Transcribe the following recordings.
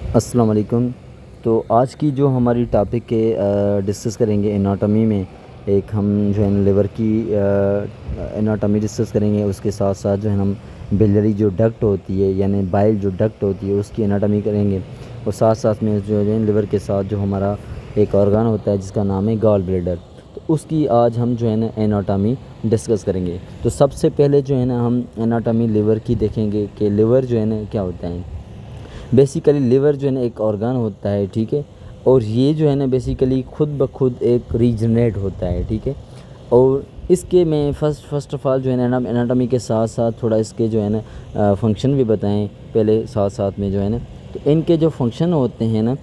अस्सलाम वालेकुम। तो आज की जो हमारी टॉपिक है डिस्कस करेंगे एनाटॉमी में। एक हम जो है लिवर की एनाटॉमी डिस्कस करेंगे, उसके साथ साथ जो है हम बिलियरी जो डक्ट होती है यानी बाइल जो डक्ट होती है उसकी एनाटॉमी करेंगे। और साथ साथ में जो है लिवर के साथ जो हमारा एक ऑर्गन होता है जिसका नाम है गॉल ब्लैडर, तो उसकी आज हम जो है ना एनाटॉमी डिस्कस करेंगे। तो सबसे पहले जो है ना हम एनाटॉमी लिवर की देखेंगे कि लिवर जो है ना क्या होता है। बेसिकली लिवर जो है ना एक ऑर्गन होता है, ठीक है। और ये जो है ना बेसिकली खुद ब खुद एक रीजनरेट होता है, ठीक है। और इसके मैं फर्स्ट ऑफ ऑल जो है ना एनाटॉमी के साथ साथ थोड़ा इसके जो है ना फंक्शन भी बताएं पहले साथ साथ में जो है ना। तो इनके जो फंक्शन होते हैं ना,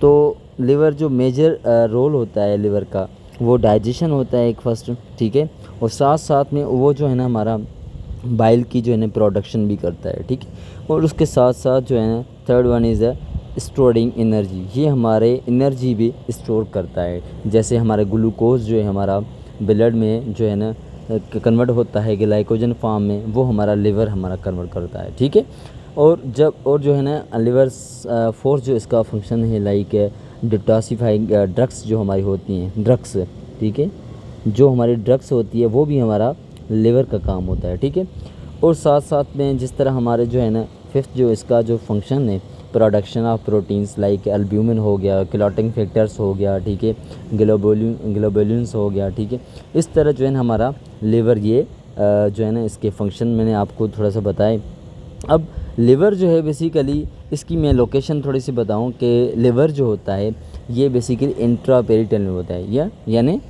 तो लिवर जो मेजर रोल होता है लिवर का वो डाइजेशन होता है एक फर्स्ट, ठीक है। और साथ साथ में वो जो है ना हमारा बाइल की जो है ना प्रोडक्शन भी करता है, ठीक है। और उसके साथ साथ जो है ना third one is storing energy, ये हमारे एनर्जी भी स्टोर करता है। जैसे हमारे ग्लूकोज जो है हमारा ब्लड में जो है ना कन्वर्ट होता है ग्लाइकोजन फॉर्म में, वो हमारा लिवर हमारा कन्वर्ट करता है, ठीक है। और जो है ना लिवर फोर्स जो इसका फंक्शन है लाइक डिटॉक्सिफाइंग ड्रग्स जो हमारी होती हैं ड्रग्स, ठीक है। जो हमारी ड्रग्स होती है वो भी हमारा लिवर का काम होता है, ठीक है। और साथ साथ में जिस तरह हमारे जो है ना फिफ्थ जो इसका जो फंक्शन है production of proteins like albumin हो गया, क्लॉटिंग फैक्टर्स हो गया, ठीक है, ग्लोबुलिन्स हो गया, ठीक है। इस तरह जो है ना हमारा लिवर ये जो है ना इसके फंक्शन मैंने आपको थोड़ा सा बताए। अब लिवर जो है बेसिकली इसकी मैं लोकेशन थोड़ी सी बताऊं कि लिवर जो होता है ये बेसिकली इंट्रा पेरिटोनियल होता है यानी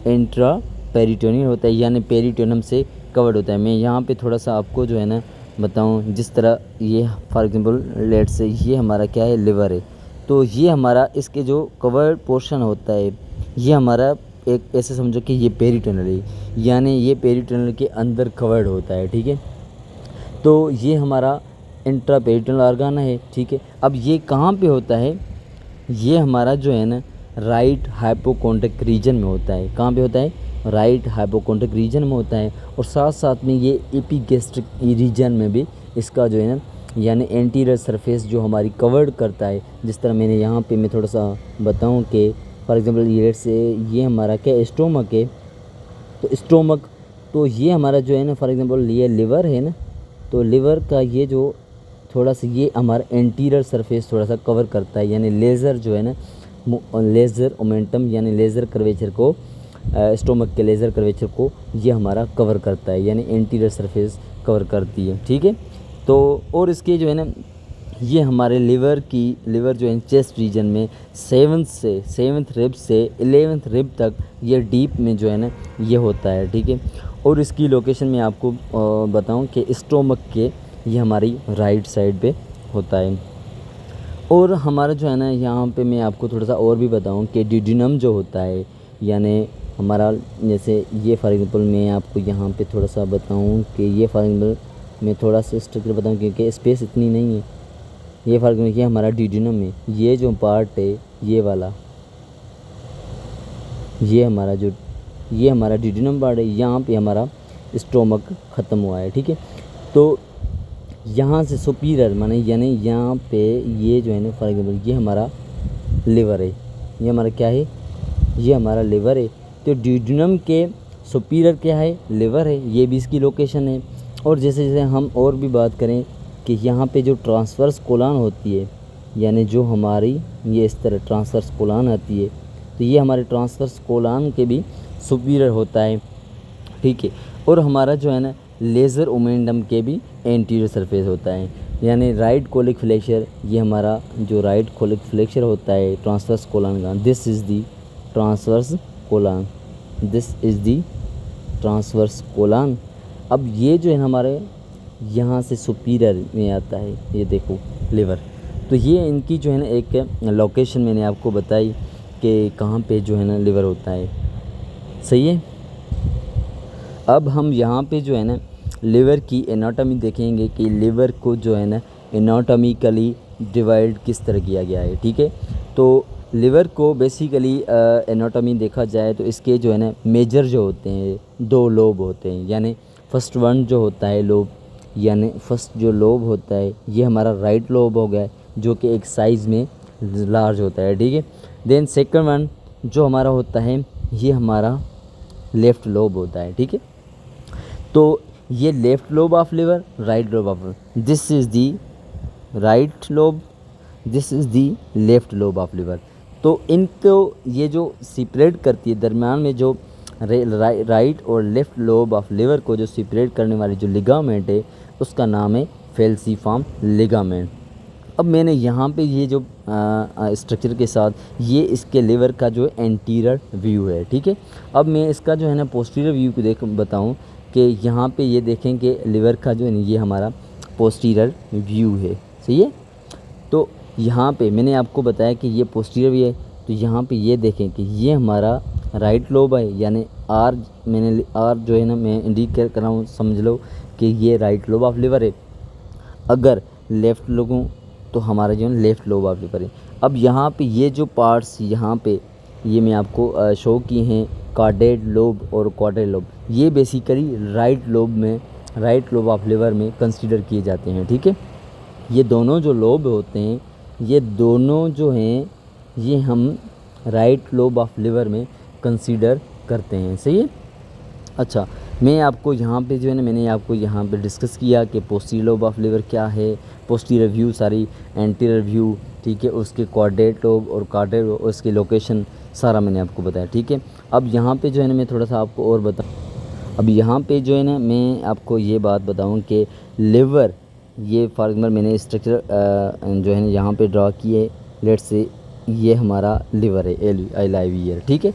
इंट्रा पेरिटोनियल होता है यानी पेरिटोनियम से कवर्ड होता है। मैं यहाँ पे थोड़ा सा आपको जो है ना बताऊँ, जिस तरह ये फॉर एग्जांपल लेट से ये हमारा क्या है लिवर है, तो ये हमारा इसके जो कवर्ड पोर्शन होता है ये हमारा एक ऐसे समझो कि ये पेरिटोनियल है यानी ये पेरिटोनियल के अंदर कवर्ड होता है, ठीक है। तो ये हमारा इंट्रा पेरिटोनियल ऑर्गन है, ठीक है। अब ये कहाँ पे होता है, ये हमारा जो है ना राइट हाइपोकोंड्रिक रीजन में होता है। कहाँ पे होता है, राइट हाइपोकोंड्रिक रीजन में होता है। और साथ साथ में ये एपिगैस्ट्रिक रीजन में भी इसका जो है ना यानी एंटीरियर सरफेस जो हमारी कवर्ड करता है। जिस तरह मैंने यहाँ पे मैं थोड़ा सा बताऊँ कि फॉर एग्जांपल ये से ये हमारा क्या स्टोमक है, तो स्टोमक तो ये हमारा जो है ना फॉर एग्जांपल ये लिवर है ना, तो लिवर का ये जो थोड़ा सा ये हमारा एंटीरियर सरफेस थोड़ा सा कवर करता है यानी लेज़र जो है ना लेज़र मोमेंटम यानी लेज़र कर्वेचर को स्टोमक के लेज़र कर्वेचर को ये हमारा कवर करता है यानी एंटीरियर सरफेस कवर करती है, ठीक है। तो और इसके जो है ना ये हमारे लिवर जो है चेस्ट रीजन में सेवन्थ रिब से 11th रिब तक ये डीप में जो है ना ये होता है, ठीक है। और इसकी लोकेशन मैं आपको बताऊं कि स्टोमक के ये हमारी राइट साइड पे होता है। और हमारा जो है ना यहाँ पे मैं आपको थोड़ा सा और भी बताऊं कि ड्यूडेनम जो होता है यानी हमारा जैसे ये फॉर एग्जांपल मैं आपको यहाँ पे थोड़ा सा बताऊं कि ये फॉर एग्जांपल मैं थोड़ा सा स्ट्रक्चर बताऊं क्योंकि स्पेस इतनी नहीं है। ये फॉर एग्जांपल ये हमारा ड्यूडेनम है, ये जो पार्ट है ये वाला ये हमारा ड्यूडेनम पार्ट है, यहाँ पे हमारा स्टोमक ख़त्म हुआ है, ठीक है। तो यहाँ से सुपीरियर माने यानी यहाँ पे ये जो है ना फॉर एग्जांपल ये हमारा लिवर है, ये हमारा क्या है, ये हमारा लिवर है। तो ड्यूडेनम के सुपीरियर क्या है, लिवर है, ये भी इसकी लोकेशन है। और जैसे जैसे हम और भी बात करें कि यहाँ पे जो ट्रांसवर्स कोलन होती है यानी जो हमारी ये इस तरह ट्रांसवर्स कोलन आती है, तो ये हमारे ट्रांसवर्स कोलन के भी सुपीरियर होता है, ठीक है। और हमारा जो है ना लेज़र ओमेंडम के भी एंटीरियर सरफेस होता है यानी राइट कोलिक फ्लेक्चर, ये हमारा जो राइट कोलिक फ्लेक्चर होता है ट्रांसवर्स कोलन का, this is the transverse colon, this is the transverse colon. अब ये जो है हमारे यहाँ से सुपीरियर में आता है, ये देखो लिवर। तो ये इनकी जो है ना एक लोकेशन मैंने आपको बताई कि कहाँ पे जो है ना लिवर होता है, सही है। अब हम यहाँ पे जो है ना लिवर की एनाटॉमी देखेंगे कि लिवर को जो है ना एनाटॉमिकली डिवाइड किस तरह किया गया है, ठीक है। तो लिवर को बेसिकली एनाटॉमी देखा जाए तो इसके जो है ना मेजर जो होते हैं 2 लोब होते हैं यानी फर्स्ट जो लोब होता है ये हमारा राइट लोब हो गया है। जो कि एक साइज़ में लार्ज होता है, ठीक है। देन सेकंड वन जो हमारा होता है ये हमारा लेफ़्ट लोब होता है, ठीक है। तो ये left lobe of liver, right lobe of liver, this is the right lobe, this is the left lobe of liver. तो इनको ये जो सेपरेट करती है दरमियान में जो राइट और लेफ़्ट लोब ऑफ लिवर को जो सेपरेट करने वाली जो लिगामेंट है उसका नाम है फेल्सीफॉर्म लिगामेंट। अब मैंने यहाँ पे ये जो स्ट्रक्चर के साथ ये इसके लिवर का जो एंटीरियर व्यू है, ठीक है। अब मैं इसका जो है ना पोस्टीरियर व्यू को बताऊँ कि यहाँ पे ये देखें कि लिवर का जो है ना ये हमारा पोस्टीरियर व्यू है, सही है। तो यहाँ पे मैंने आपको बताया कि ये पोस्टीरियर व्यू है, तो यहाँ पे ये देखें कि ये हमारा राइट लोब है, यानी आर मैंने आर जो है ना मैं इंडिकेट कर रहा हूँ, समझ लो कि ये राइट लोब ऑफ लिवर है। अगर लेफ़्ट लोगों तो हमारा जो है लेफ़्ट लोब ऑफ लिवर है। अब यहाँ पे ये जो पार्ट्स यहाँ पे ये मैं आपको शो किए हैं कार्डेड लोब और क्वाड्रेट लोब, ये basically right lobe of liver में कंसीडर किए जाते हैं, ठीक है। ये दोनों जो लोब होते हैं ये दोनों जो हैं ये हम राइट लोब ऑफ लिवर में कंसीडर करते हैं, सही है। अच्छा, मैं आपको यहाँ पे जो है ना मैंने आपको यहाँ पे डिस्कस किया कि पोस्टीरियर लोब ऑफ लिवर क्या है, पोस्टीरियर व्यू सारी, एंटीरियर व्यू, ठीक है, उसके क्वाड्रेट लोब और कार्डेट लोब, उसकी लोकेशन सारा मैंने आपको बताया, ठीक है। अब यहाँ पे जो है ना मैं थोड़ा सा आपको और अब यहाँ पे जो है ना मैं आपको ये बात बताऊँ कि लिवर, ये फॉर एग्जाम्पल मैंने स्ट्रक्चर जो है ना यहाँ पे ड्रा किए है, लेट्स से ये हमारा लिवर है, LIVR, ठीक है।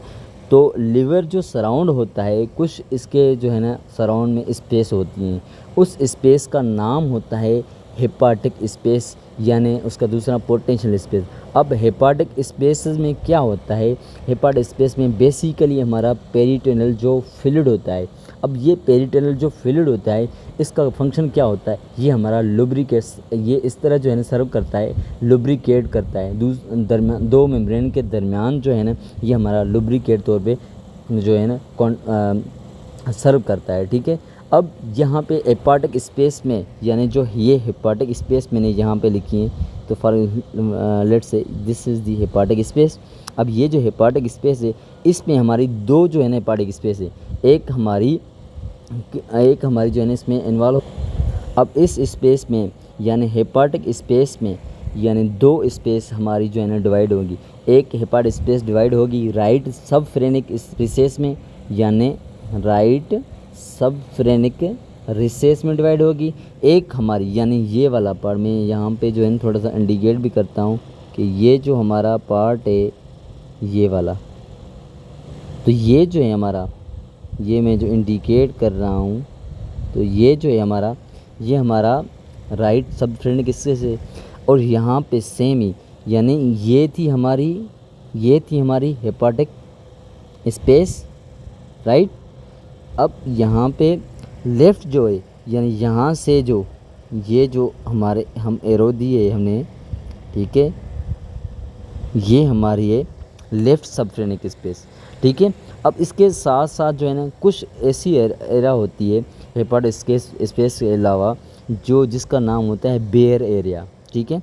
तो लिवर जो सराउंड होता है, कुछ इसके जो है ना सराउंड में स्पेस होती हैं, उस स्पेस का नाम होता है हेपाटिक स्पेस, यानी उसका दूसरा पोटेंशियल स्पेस। अब हेपाटिक स्पेसेस में क्या होता है, हेपाटिक स्पेस में बेसिकली हमारा पेरिटोनियल जो फ्लूइड होता है। अब ये पेरिटोनियल जो फ्लूइड होता है इसका फंक्शन क्या होता है, ये हमारा लुब्रिकेट्स, ये इस तरह जो है ना सर्व करता है, लुब्रिकेट करता है दरमियान दो मेम्ब्रेन के दरमियान जो है ना ये हमारा लुब्रिकेट तौर पे जो है ना सर्व करता है, ठीक है। अब यहाँ पे हेपाटिक स्पेस में, यानी जो ये हेपाटिक स्पेस मैंने यहाँ पे लिखी है, तो for let's say this is the hepatic space. अब ये जो हेपाटिक स्पेस है इसमें हमारी दो जो है ना हेपाटिक स्पेस है, एक हमारी जो है ना इसमें इन्वॉल्व। अब इस स्पेस में यानी हेपाटिक स्पेस में यानी दो स्पेस हमारी जो है ना डिवाइड होगी। एक हेपाटिक स्पेस डिवाइड होगी राइट सबफ्रेनिक रिसेस में, यानी राइट सबफ्रेनिक रिसेस में डिवाइड होगी। एक हमारी यानी ये वाला पार्ट में यहाँ पे जो है ना थोड़ा सा इंडिकेट भी करता हूँ कि ये जो हमारा पार्ट है ये वाला, तो ये जो है हमारा, ये मैं जो इंडिकेट कर रहा हूँ, तो ये जो है हमारा, ये हमारा राइट सबफ्रेनिक रिसेस है। और यहाँ पे सेम ही, यानी ये थी हमारी हेपाटिक स्पेस, राइट। अब यहाँ पे लेफ़्ट जो है, यानी यहाँ से जो ये जो हमारे हम एरो दिए हमने, ठीक है, ये हमारी है लेफ़्ट सबफ्रेनिक स्पेस, ठीक है। अब इसके साथ साथ जो है ना कुछ ऐसी एरा होती है हेपाटिक स्पेस के अलावा जो जिसका नाम होता है बेयर एरिया, ठीक है,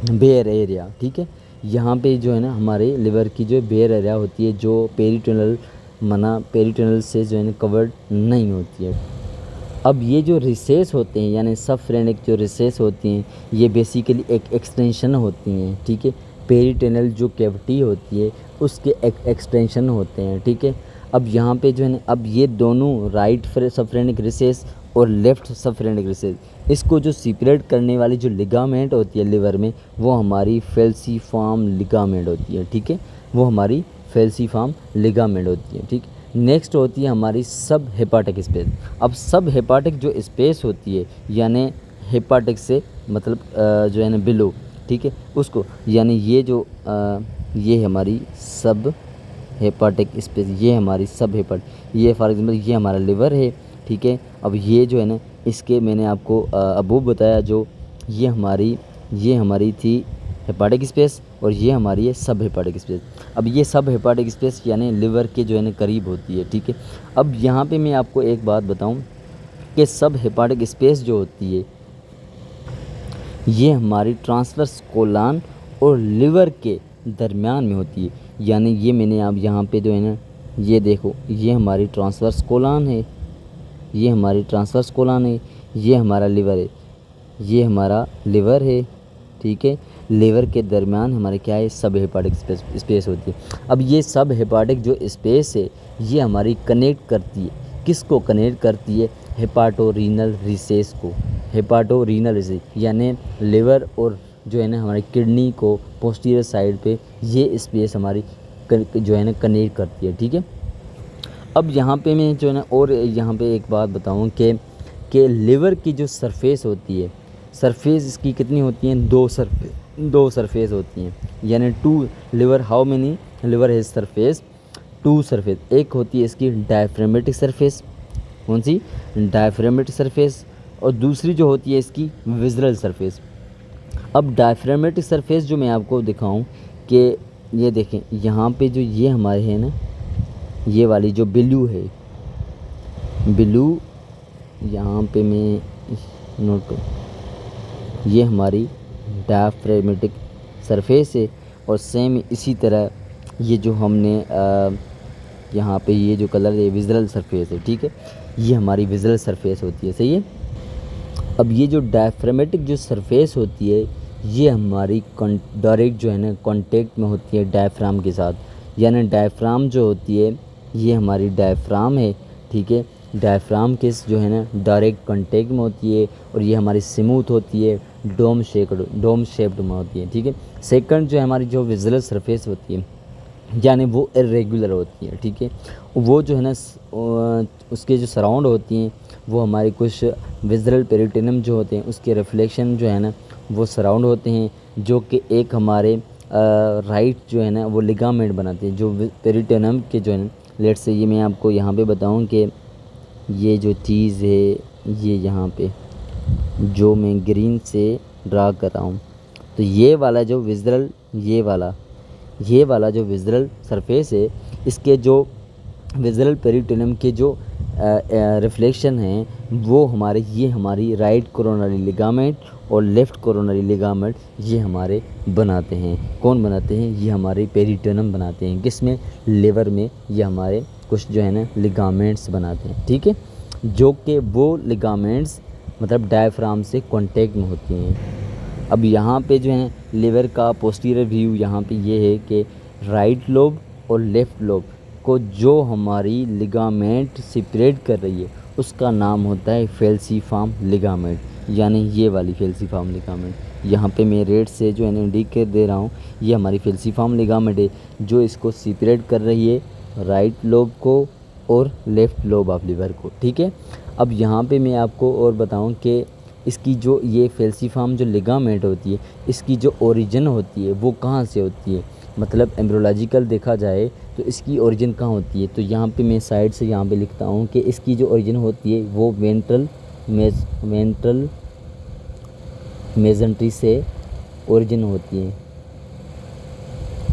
बेयर एरिया, ठीक है। यहाँ पे जो है ना हमारे लिवर की जो बेयर एरिया होती है जो पेरिटोनल से जो है ना कवर्ड नहीं होती है। अब ये जो रिसेस होते हैं यानी सबफ्रेनिक जो रिसेस होती हैं ये बेसिकली एक एक्सटेंशन होती हैं, ठीक है। पेरिटोनल जो कैविटी होती है उसके एक्सटेंशन होते हैं, ठीक है। अब यहाँ पे जो है ना अब ये दोनों राइट सबफ्रेनिक रिसेस और लेफ़्ट सबफ्रेनिक रिसेस, इसको जो सेपरेट करने वाली जो लिगामेंट होती है लिवर में वो हमारी फेल्सीफॉर्म लिगामेंट होती है, ठीक है, वो हमारी फेल्सीफॉर्म लिगामेंट होती है, ठीक। नेक्स्ट होती है हमारी सब हेपाटिक स्पेस। अब सब हेपाटिक जो स्पेस होती है यानी हेपाटिक से मतलब जो है ना बिलो, ठीक है, उसको यानी ये जो ये हमारी सब हेपाटिक स्पेस, ये हमारी सब हेपाटिक, ये फॉर एग्जांपल ये हमारा लिवर है, ठीक है। अब ये जो है ना इसके मैंने आपको अबू बताया जो ये हमारी थी हेपाटिक स्पेस और ये हमारी है सब हेपाटिक स्पेस। अब ये सब हेपाटिक स्पेस यानी लिवर के जो है ना करीब होती है, ठीक है। अब यहाँ पे मैं आपको एक बात बताऊँ कि सब हेपाटिक स्पेस जो होती है, ये हमारी ट्रांसवर्स कोलन और लिवर के दरमियान में होती है। यानी ये मैंने आप यहाँ पे जो है ना, ये देखो, ये हमारी ट्रांसवर्स कोलन है, ये हमारी ट्रांसवर्स कोलन है, ये हमारा लिवर है, ये हमारा लिवर है, ठीक है। लिवर के दरमियान हमारे क्या है, सब हेपाटिक स्पेस होती है। अब ये सब हेपाटिक जो स्पेस है ये हमारी कनेक्ट करती है, किसको कनेक्ट करती है, हेपाटो रीनल रिसेस को। हेपाटो रीनल रिसेस यानी लिवर और जो है ना हमारी किडनी को पोस्टीरियर साइड पे ये स्पेस हमारी जो है ना कनेक्ट करती है, ठीक है। अब यहाँ पे मैं जो है ना और यहाँ पे एक बात बताऊँ कि लिवर की जो सरफेस होती है, सरफेस इसकी कितनी होती हैं, दो सरफेस होती हैं। यानी two liver, how many liver has surface, two surface. एक होती है इसकी डायफ्रामेटिक सरफेस, कौन सी, डायफ्रामेटिक सरफेस, और दूसरी जो होती है इसकी विज़रल सरफेस। अब डायफ्रामेटिक सरफेस जो मैं आपको दिखाऊं कि ये देखें यहाँ पे जो ये हमारे है ना, ये वाली जो ब्लू है, ब्लू यहाँ पे मैं नोट कर, ये हमारी डायफ्रामेटिक सरफेस है। और सेम इसी तरह ये जो हमने यहाँ पे ये जो कलर है विज़रल सरफेस है, ठीक है, ये हमारी विज़रल सरफेस होती है, सही है। अब ये जो डायफ्रामेटिक जो सरफेस होती है ये हमारी डायरेक्ट जो है ना कांटेक्ट में होती है डायफ्राम के साथ। यानी डायफ्राम जो होती है ये हमारी डायफ्राम है, ठीक है, डायफ्राम के जो है ना डायरेक्ट कांटेक्ट में होती है, और ये हमारी स्मूथ होती है, डोम शेप्ड में होती है, ठीक है। सेकंड जो है हमारी जो विज़ुअल सरफेस होती है यानी वो इरेगुलर होती है, ठीक है। वो जो है ना उसके जो सराउंड होती हैं वो हमारे कुछ विज़ुअल पेरिटोनियम जो होते हैं उसके रिफ्लेक्शन जो है ना वो सराउंड होते हैं, जो कि एक हमारे राइट जो है ना वो लिगामेंट बनाते हैं जो पेरिटोनियम के जो है ना। लेट्स से ये मैं आपको यहाँ पे बताऊँ कि ये जो चीज़ है ये यहाँ पे जो मैं ग्रीन से ड्रा कर रहा हूँ, तो ये वाला जो विज़ुअल ये वाला जो विज़ुअल सरफेस है इसके जो विज़ुअल पेरिटोनियम के जो रिफ्लेक्शन हैं वो हमारी राइट कोरोनरी लिगामेंट और लेफ़्ट कोरोनरी लिगामेंट ये हमारे बनाते हैं। कौन बनाते हैं, ये हमारे पेरिटोनियम बनाते हैं, किसमें, लिवर में। ये हमारे कुछ जो है ना लिगामेंट्स बनाते हैं, ठीक है, जो कि वो लिगामेंट्स मतलब डायफ्राम से कांटेक्ट में होती हैं। अब यहाँ पे जो है लिवर का पोस्टीरियर व्यू यहाँ पे ये है कि राइट लोब और लेफ़्ट लोब को जो हमारी लिगामेंट सेपरेट कर रही है उसका नाम होता है फेल्सीफार्म लिगामेंट, यानी ये वाली फेल्सीफार्म लिगामेंट। यहाँ पे मैं रेड से जो है ना इंडिकेट दे रहा हूँ, ये हमारी फेल्सीफार्म लिगामेंट है जो इसको सेपरेट कर रही है राइट लोब को और लेफ़्ट लोब ऑफ लिवर को, ठीक है। अब यहाँ पे मैं आपको और बताऊँ कि इसकी जो ये फेल्सीफार्म जो लिगामेंट होती है इसकी जो ओरिजिन होती है वो कहाँ से होती है, मतलब एम्ब्रियोलॉजिकल देखा जाए तो इसकी ओरिजिन कहाँ होती है। तो यहाँ पे मैं साइड से यहाँ पे लिखता हूँ कि इसकी जो ओरिजिन होती है वो वेंट्रल मेजेंट्री से ओरिजिन होती है,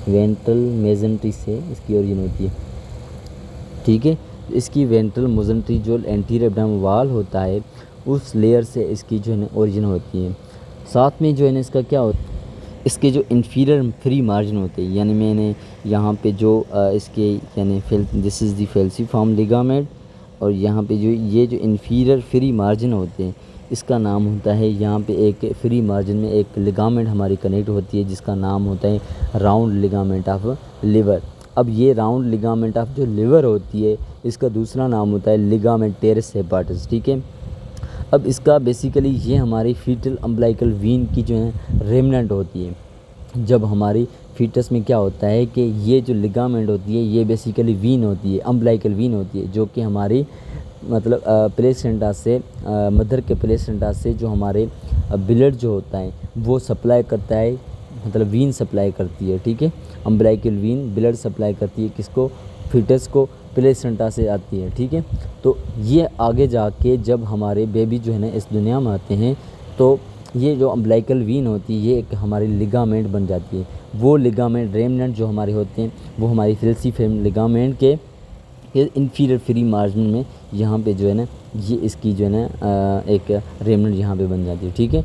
वेंट्रल मेजेंट्री से इसकी ओरिजिन होती है, ठीक है। इसकी वेंट्रल मेजेंट्री जो एंटीरियर एब्डोमिनल वॉल होता है उस लेयर से इसकी जो है ना ओरिजिन होती है। साथ में जो है ना इसका क्या होता है, इसके जो इन्फीरियर फ्री मार्जिन होते हैं, यानी मैंने यहाँ पे जो इसके यानी दिस इज़ दी फेल्सीफार्म लिगामेंट, और यहाँ पे जो ये जो इन्फीरियर फ्री मार्जिन होते हैं इसका नाम होता है, यहाँ पे एक फ्री मार्जिन में एक लिगामेंट हमारी कनेक्ट होती है जिसका नाम होता है राउंड लिगामेंट ऑफ लिवर। अब ये राउंड लिगामेंट ऑफ जो लिवर होती है इसका दूसरा नाम होता है लिगामेंट टेरेस हेपाटस, ठीक है। अब इसका बेसिकली ये हमारी फीटल अम्बिलिकल वीन की जो है रेमनेंट होती है। जब हमारी फीटस में क्या होता है कि ये जो लिगामेंट होती है ये बेसिकली वीन होती है, अम्बिलिकल वीन होती है, जो कि हमारी मतलब प्लेसेंटा से मदर के प्लेसेंटा से जो हमारे ब्लड जो होता है वो सप्लाई करता है, मतलब वीन सप्लाई करती है, ठीक है। अम्बिलिकल वीन ब्लड सप्लाई करती है किसको, फीटस को, प्लेसेंटा से आती है, ठीक है। तो ये आगे जाके जब हमारे बेबी जो है ना इस दुनिया में आते हैं तो ये जो अम्बिलिकल वीन होती है ये एक हमारी लिगामेंट बन जाती है। वो लिगामेंट रेमनेंट जो हमारे होते हैं वो हमारी फेल्सीफार्म लिगामेंट के इन्फीरियर फ्री मार्जिन में यहाँ पे जो है ना ये इसकी जो है ना एक रेमनेंट यहाँ पे बन जाती है, ठीक है।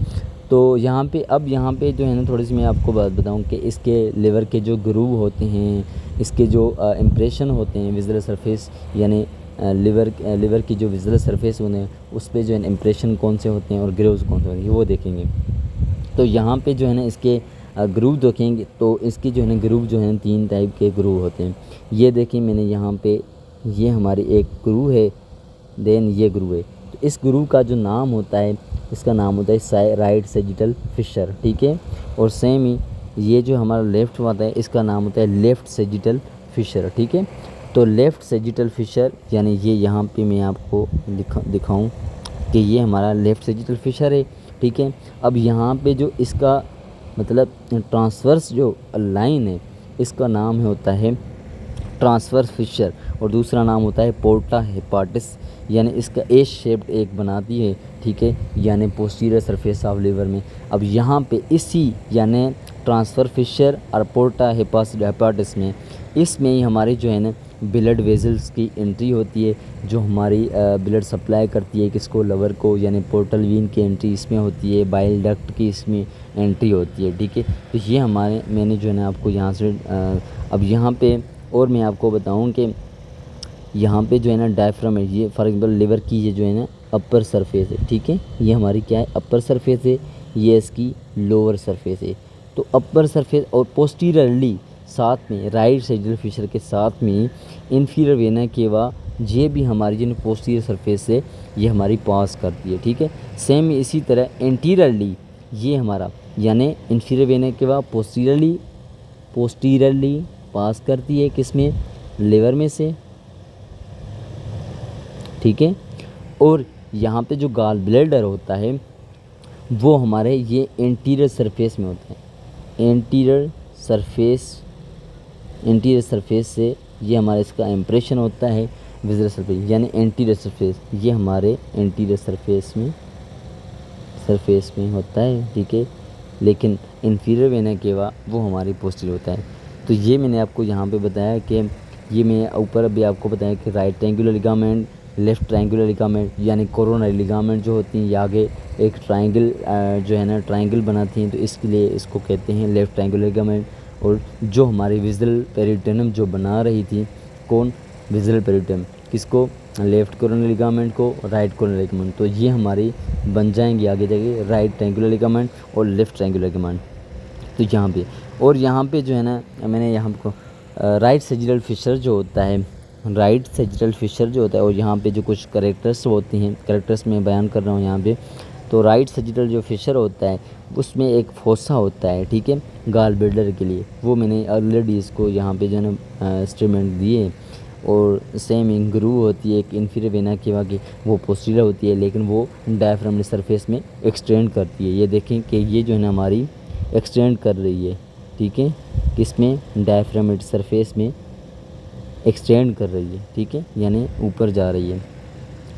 तो यहाँ पे जो है ना थोड़ी सी मैं आपको बात बताऊँ कि इसके लिवर के जो ग्रूव होते हैं, इसके जो इम्प्रेशन होते हैं विजुअल सरफेस, यानी लिवर की जो विजुअल सरफेस होते हैं उस पे जो है इम्प्रेशन कौन से होते हैं और ग्रूव्स कौन से होते हैं वो देखेंगे। तो यहाँ पे जो है ना इसके ग्रूव देखेंगे तो इसके जो है ना ग्रूव जो है 3 टाइप के ग्रूव होते हैं। ये देखिए मैंने यहाँ पे, ये हमारी एक ग्रूव है, देन ये ग्रूव है। तो इस ग्रूव का जो नाम होता है, इसका नाम होता है राइट सैजिटल फिशर, ठीक है। और सेम ही ये जो हमारा लेफ़्ट होता है इसका नाम होता है लेफ़्ट सैजिटल फिशर, ठीक है। तो लेफ़्ट सैजिटल फिशर यानी ये यहाँ पे मैं आपको दिखाऊँ कि ये हमारा लेफ़्ट सैजिटल फिशर है, ठीक है। अब यहाँ पे जो इसका मतलब ट्रांसवर्स जो लाइन है इसका नाम होता है ट्रांसवर्स फिशर, और दूसरा नाम होता है पोर्टा हेपाटिस, यानी इसका एस शेप्ड एक बनाती है, ठीक है, यानी पोस्टीरियर सरफेस ऑफ लिवर में। अब यहाँ पे इसी यानी ट्रांसफर फिशर और पोर्टा हेपाटिस में इसमें ही हमारी जो है ना ब्लड वेजल्स की एंट्री होती है, जो हमारी ब्लड सप्लाई करती है किसको, लिवर को, यानी पोर्टल वीन की एंट्री इसमें होती है, बाइल डक्ट की इसमें एंट्री होती है, ठीक है। तो ये हमारे मैंने जो है ना आपको यहाँ से अब यहाँ पे और मैं आपको बताऊँ कि यहाँ पे जो है ना डायफ्राम है, ये फॉर एग्जाम्पल लिवर की ये जो है ना अपर सरफेस है, ठीक है, ये हमारी क्या है अपर सरफेस है, ये इसकी लोअर सरफेस है। तो अपर सरफेस और पोस्टीरियरली साथ में राइट सैजिटल फिशर के साथ में इन्फीरियर वेना केवा ये भी हमारी जो पोस्टीरियर सरफेस से ये हमारी पास करती है, ठीक है। सेम इसी तरह एंटीरियरली ये हमारा यानी इन्फीरियर वेना केवा पोस्टीरियरली पास करती है किसमें, लिवर में से, ठीक है। और यहाँ पे जो गॉल ब्लैडर होता है वो हमारे ये एंटीरियर सरफेस में होता है, एंटीरियर सरफेस से ये हमारा इसका इम्प्रेशन होता है विजुअल सरफेस, यानी एंटीरियर सरफेस ये हमारे एंटीरियर सरफेस में होता है, ठीक है। लेकिन इन्फीरियर वेना केवा वो हमारी पोस्टीरियर होता है। तो ये मैंने आपको यहाँ पे बताया कि ये मैं ऊपर अभी आपको बताया कि right triangular ligament, left triangular ligament यानी कोरोनरी लिगामेंट जो होती हैं, ये आगे एक ट्रायंगल जो है ना ट्रायंगल बनाती हैं, तो इसके लिए इसको कहते हैं लेफ़्ट ट्रायंगुलर लिगामेंट। और जो हमारी विजुअल पेरिटोनियम जो बना रही थी, कौन, विजुअल पेरिटोनियम, किसको, लेफ़्ट कोरोनरी लिगामेंट को, राइट कोरोनरी लिगामेंट, तो ये हमारी बन जाएंगी आगे जाके राइट ट्रायंगुलर लिगामेंट और लेफ़्ट ट्रायंगुलर लिगामेंट। तो यहाँ पे और यहाँ पे जो है ना मैंने यहाँ को राइट सैजिटल फिशर जो होता है, राइट सैजिटल फिशर जो होता है, और यहाँ पे जो कुछ करेक्टर्स होती हैं, करेक्टर्स मैं बयान कर रहा हूँ यहाँ पे। तो राइट सैजिटल जो फिशर होता है उसमें एक फोसा होता है, ठीक है, गॉल ब्लैडर के लिए, वो मैंने ऑलरेडी इसको यहाँ पे जो है ना इंस्ट्रूमेंट दिए। और सेम ग्रूव होती है एक इन्फीरियर वेना केवा की, वो पोस्टीरियर होती है लेकिन वो डायफ्राम सरफेस में एक्सटेंड करती है। ये देखें कि ये जो है ना हमारी एक्सटेंड कर रही है, ठीक है, किसमें, डायफ्रामेटिक सरफेस में एक्सटेंड कर रही है, ठीक है, यानी ऊपर जा रही है,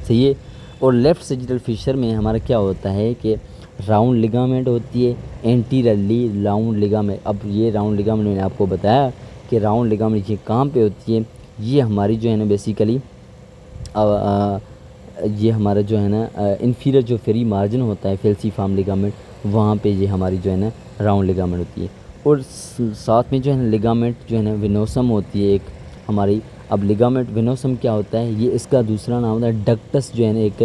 सही है। और लेफ़्ट सैजिटल फिशर में हमारा क्या होता है कि राउंड लिगामेंट होती है, एंटीरियरली राउंड लिगामेंट। अब ये राउंड लिगामेंट मैंने आपको बताया कि राउंड लिगामेंट ये कहाँ पे होती है, ये हमारी जो है ना बेसिकली ये हमारा जो है ना इन्फीरियर जो फेरी मार्जिन होता है फेल्सीफॉर्म लिगामेंट, वहाँ पे ये हमारी जो है ना राउंड लिगामेंट होती है। और साथ में जो है ना लिगामेंट जो है ना विनोसम होती है एक हमारी। अब लिगामेंट विनोसम क्या होता है, ये इसका दूसरा नाम होता है डक्टस जो है ना एक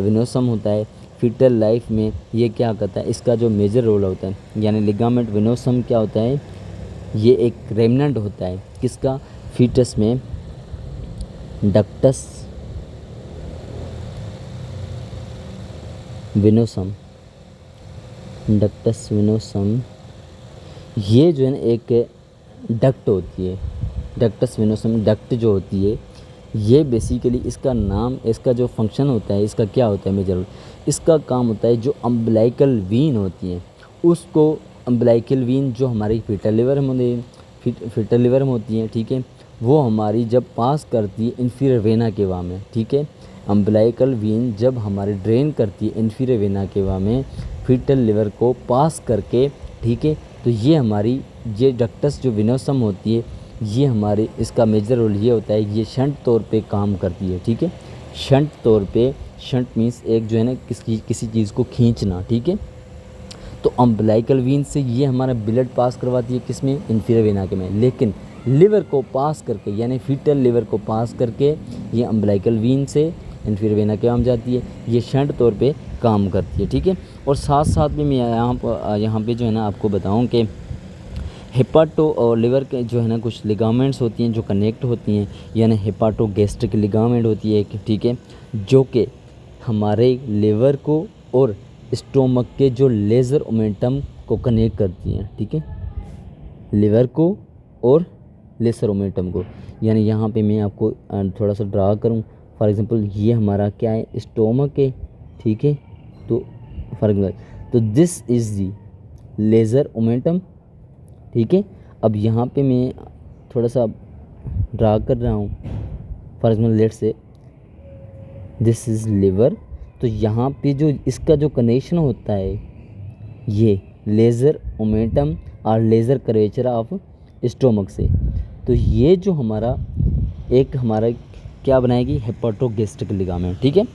विनोसम होता है फीटल लाइफ में। ये क्या करता है, इसका जो मेजर रोल होता है, यानी लिगामेंट विनोसम क्या होता है, ये एक रेमनेंट होता है किसका, फीटस में, डक्टस विनोसम, डक्टस विनोसम, ये जो है ना एक डक्ट होती है, डक्टस विनोसम डक्ट जो होती है, ये बेसिकली इसका नाम, इसका जो फंक्शन होता है, इसका क्या होता है मेजर, इसका काम होता है जो अम्बलाइकल वीन होती है उसको, अम्बलाइकल वीन जो हमारी फीटल लिवर में होती हैं, ठीक है, वो हमारी जब पास करती है इन्फीरियर वेना केवा में, ठीक है, अम्बलाइकल वीन जब हमारी ड्रेन करती है इन्फीरियर वेना केवा में फीटल लिवर को पास करके, ठीक है, तो ये हमारी ये डक्टस जो विनोसम होती है, ये हमारे इसका मेजर रोल ये होता है, ये शंट तौर पे काम करती है, ठीक है, शंट तौर पे, शंट मीन्स एक जो है ना किसी चीज़ को खींचना, ठीक है, तो अम्बिलाइकल वीन से ये हमारा ब्लड पास करवाती है किस में, इंफीरियर वेना के में, लेकिन लिवर को पास करके यानी फीटल लिवर को पास करके ये अम्बिलाइकल वीन से इंफीरियर वेना के में जाती है, ये शंट तौर पे काम करती है, ठीक है। और साथ साथ में मैं यहाँ पे जो है ना आपको बताऊँ कि हेपाटो और लिवर के जो है ना कुछ लिगामेंट्स होती हैं जो कनेक्ट होती हैं, यानी हेपाटो गैस्ट्रिक लिगामेंट होती है एक, ठीक है, जो कि हमारे लिवर को और स्टोमक के जो लेज़र ओमेंटम को कनेक्ट करती हैं, ठीक है, लिवर को और लेज़र ओमेंटम को। यानी यहाँ पे मैं आपको थोड़ा सा ड्रा करूँ, फॉर एग्जांपल ये हमारा क्या है, स्टोमक है, ठीक है, तो फॉर एग्जांपल तो this is the laser omentum, ठीक है। अब यहाँ पे मैं थोड़ा सा ड्रा कर रहा हूँ, for example let's say this is liver, तो यहाँ पे जो इसका जो कनेक्शन होता है ये लेज़र ओमेंटम और लेज़र कर्वेचर ऑफ स्टोमक से, तो ये जो हमारा क्या बनाएगी, हेपाटोगैस्ट्रिक लिगामेंट, ठीक है।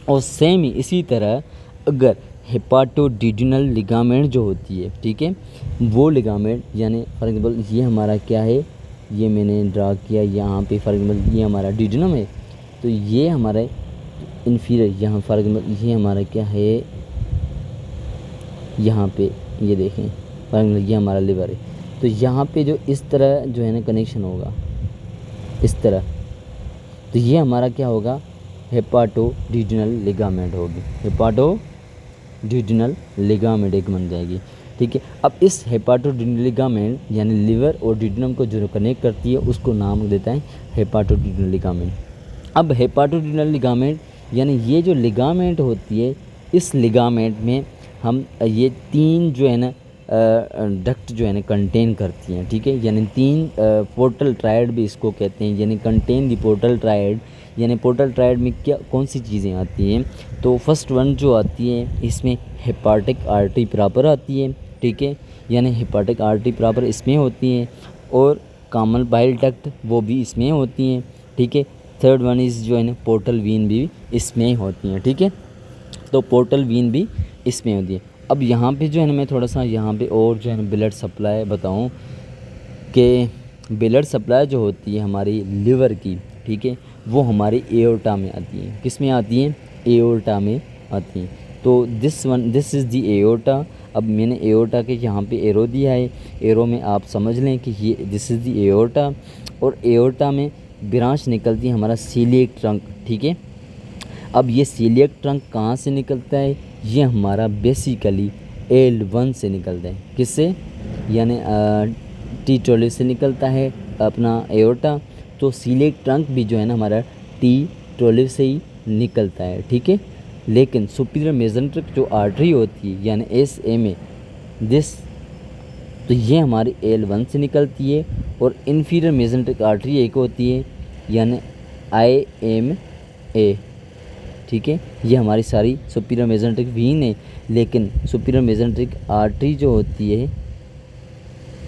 और सेम ही इसी तरह अगर हेपाटोडिड्यूनल लिगामेंट जो होती है, ठीक है, वो लिगामेंट यानी फॉर एग्जांपल ये हमारा क्या है, ये मैंने ड्रा किया यहाँ पे, फॉर एग्जांपल ये हमारा डिड्यूनम है, तो ये हमारा इन्फीरियर, यहाँ फॉर एग्जांपल ये हमारा क्या है, यहाँ पे ये देखें फॉर एग्जांपल ये हमारा लिवर है, तो यहाँ पे जो इस तरह जो है ना कनेक्शन होगा इस तरह, तो ये हमारा क्या होगा, हेपाटोडिड्यूनल लिगामेंट होगी, हेपाटोडिड्यूनल लिगामेंट एक बन जाएगी, ठीक है। अब इस हेपाटोडिड्यूनल लिगामेंट यानी लिवर और डिड्यूनम को जो कनेक्ट करती है उसको नाम देता है हेपाटोडिड्यूनल लिगामेंट। अब हेपाटोडिड्यूनल लिगामेंट यानी ये जो लिगामेंट होती है, इस लिगामेंट में हम ये 3 जो है ना डक्ट जो है ना कंटेन करती हैं, ठीक है, यानी 3 पोर्टल ट्रायड भी इसको कहते हैं, यानी कंटेन दी पोर्टल ट्रायड। यानी पोर्टल ट्रायड में क्या कौन सी चीज़ें आती हैं, तो फर्स्ट वन जो आती है इसमें हेपाटिक आर्टरी प्रॉपर आती है, ठीक है, यानी हेपाटिक आर्टरी प्रॉपर इसमें होती हैं, और कॉमन बाइल डक्ट वो भी इसमें होती हैं, ठीक है। थर्ड वन इज़ जो है ना पोर्टल वीन भी इसमें होती हैं, ठीक है, तो पोर्टल वीन भी इसमें होती है। अब यहाँ पे जो है ना मैं थोड़ा सा यहाँ पे और जो है ना ब्लड सप्लाई बताऊँ कि ब्लड सप्लाई जो होती है हमारी लिवर की, ठीक है, वो हमारी एओर्टा में आती है, किस में आती है, एओर्टा में आती है। तो दिस इज़ दी एओर्टा। अब मैंने एओर्टा के यहाँ पे एरो दिया है, एरो में आप समझ लें कि ये दिस इज़ दी एओर्टा, और एओर्टा में ब्रांच निकलती है हमारा सीलिएक ट्रंक, ठीक है। अब ये सीलिएक ट्रंक कहाँ से निकलता है, ये हमारा बेसिकली L1 से निकलता है, किससे, यानी T12 से निकलता है अपना एओर्टा, तो सीलिएक ट्रंक भी जो है ना हमारा T12 से ही निकलता है, ठीक है। लेकिन सुपीरियर मेसेंट्रिक जो आर्टरी होती है यानी SMA दिस, तो ये हमारी L1 से निकलती है, और इन्फीरियर मेसेंट्रिक आर्टरी एक होती है यानी IMA, ठीक है। ये हमारी सारी सुपीरियर मेसेंट्रिक वीन है, लेकिन सुपीरियर मेसेंट्रिक आर्टरी जो होती है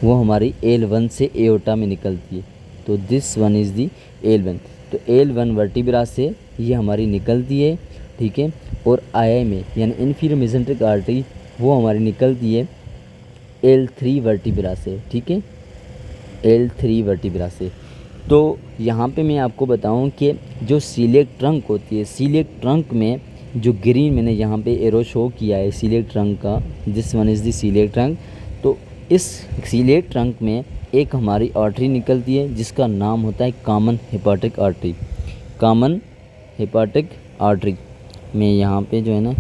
वो हमारी L1 से एओर्टा में निकलती है, तो this one is the L1, तो L1 वर्टिब्रा से ये हमारी निकलती है, ठीक है। और IMA यानी इन्फीरियर मेसेंट्रिक आर्टरी वो हमारी निकलती है L3 वर्टिब्रा से, ठीक है, L3 वर्टिब्रा से। तो यहाँ पे मैं आपको बताऊँ कि जो सीलिएक ट्रंक होती है, सीलिएक ट्रंक में जो ग्रीन मैंने यहाँ पे एरो शो किया है सीलिएक ट्रंक का, this one is the coeliac trunk, तो इस सीलिएक ट्रंक में एक हमारी आर्टरी निकलती है जिसका नाम होता है common hepatic artery. Common hepatic artery मैं यहाँ पे जो है ना